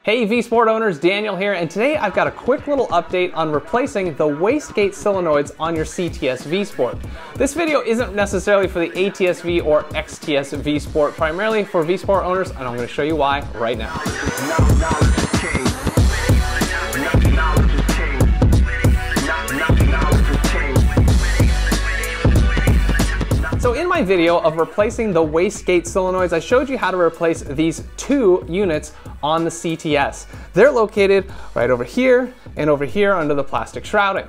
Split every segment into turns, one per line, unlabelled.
Hey VSport owners, Daniel here, and today I've got a quick little update on replacing the Wastegate Solenoids on your CTS VSport. This video isn't necessarily for the ATS-V or XTS VSport, primarily for VSport owners, and I'm going to show you why right now. So in my video of replacing the Wastegate Solenoids, I showed you how to replace these two units on the CTS. They're located right over here and over here under the plastic shrouding.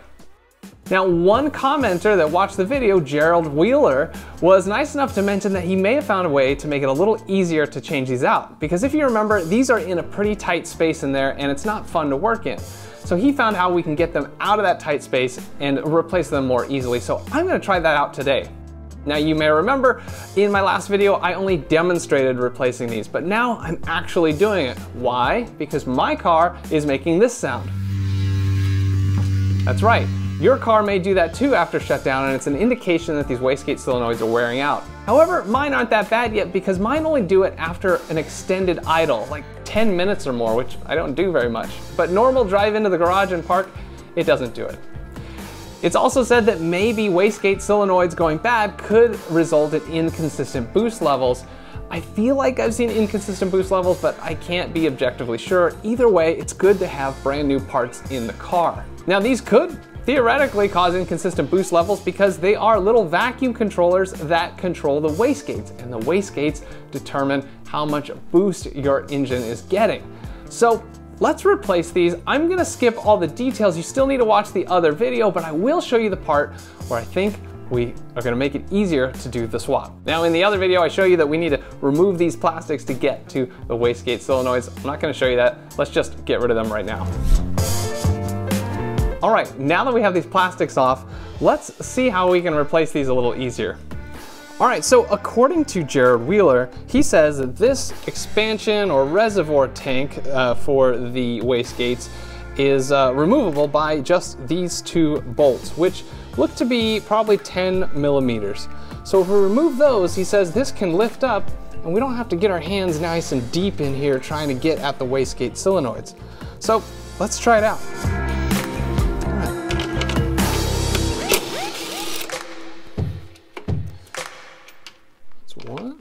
Now, one commenter that watched the video, Gerald Wheeler, was nice enough to mention that he may have found a way to make it a little easier to change these out. Because if you remember, these are in a pretty tight space in there and it's not fun to work in. So he found how we can get them out of that tight space and replace them more easily. So I'm gonna try that out today. Now you may remember in my last video I only demonstrated replacing these, but now I'm actually doing it. Why? Because my car is making this sound. That's right, your car may do that too after shutdown, and it's an indication that these Wastegate solenoids are wearing out. However, mine aren't that bad yet because mine only do it after an extended idle, like 10 minutes or more, which I don't do very much. But normal drive into the garage and park, it doesn't do it. It's also said that maybe Wastegate solenoids going bad could result in inconsistent boost levels. I feel like I've seen inconsistent boost levels, but I can't be objectively sure. Either way, it's good to have brand new parts in the car. Now these could theoretically cause inconsistent boost levels because they are little vacuum controllers that control the wastegates, and the wastegates determine how much boost your engine is getting. So let's replace these. I'm gonna skip all the details. You still need to watch the other video, but I will show you the part where I think we are gonna make it easier to do the swap. Now in the other video, I show you that we need to remove these plastics to get to the Wastegate solenoids. I'm not gonna show you that. Let's just get rid of them right now. All right, now that we have these plastics off, let's see how we can replace these a little easier. All right, so according to Gerald Wheeler, he says that this expansion or reservoir tank for the wastegates is removable by just these two bolts, which look to be probably 10 millimeters. So if we remove those, he says this can lift up and we don't have to get our hands nice and deep in here trying to get at the Wastegate solenoids. So let's try it out. One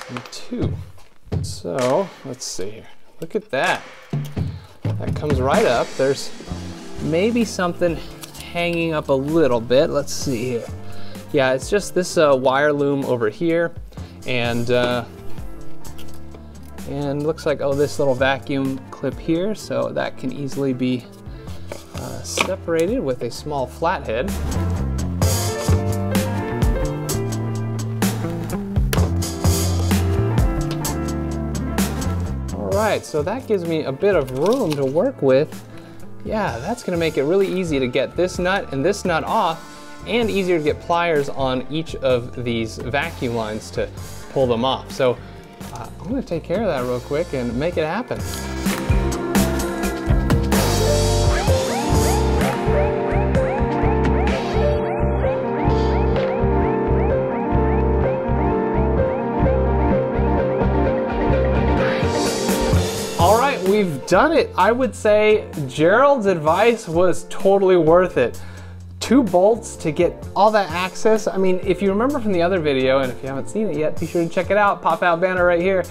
and two. So let's see here. Look at that. That comes right up. There's maybe something hanging up a little bit. Let's see here. Yeah, it's just this wire loom over here, and looks like, oh, this little vacuum clip here. So that can easily be separated with a small flathead. Alright, so that gives me a bit of room to work with. Yeah, that's going to make it really easy to get this nut and this nut off, and easier to get pliers on each of these vacuum lines to pull them off. So I'm going to take care of that real quick and make it happen. We've done it. I would say Gerald's advice was totally worth it. 2 bolts to get all that access. I mean, if you remember from the other video, and if you haven't seen it yet, be sure to check it out. Pop out banner right here.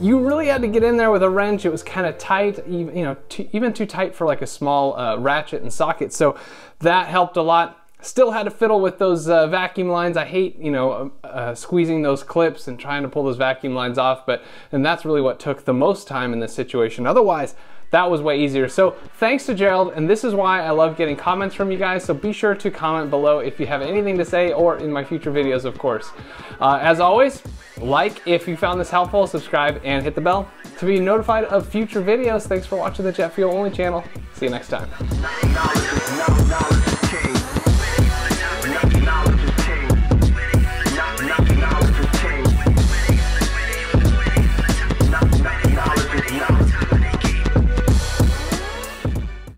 You really had to get in there with a wrench. It was kind of tight, even too tight for like a small ratchet and socket. So that helped a lot. Still had to fiddle with those vacuum lines. I hate, squeezing those clips and trying to pull those vacuum lines off, and that's really what took the most time in this situation. Otherwise, that was way easier. So thanks to Gerald, and this is why I love getting comments from you guys, so be sure to comment below if you have anything to say, or in my future videos, of course. As always, like if you found this helpful, subscribe, and hit the bell to be notified of future videos. Thanks for watching the Jet Fuel Only channel. See you next time.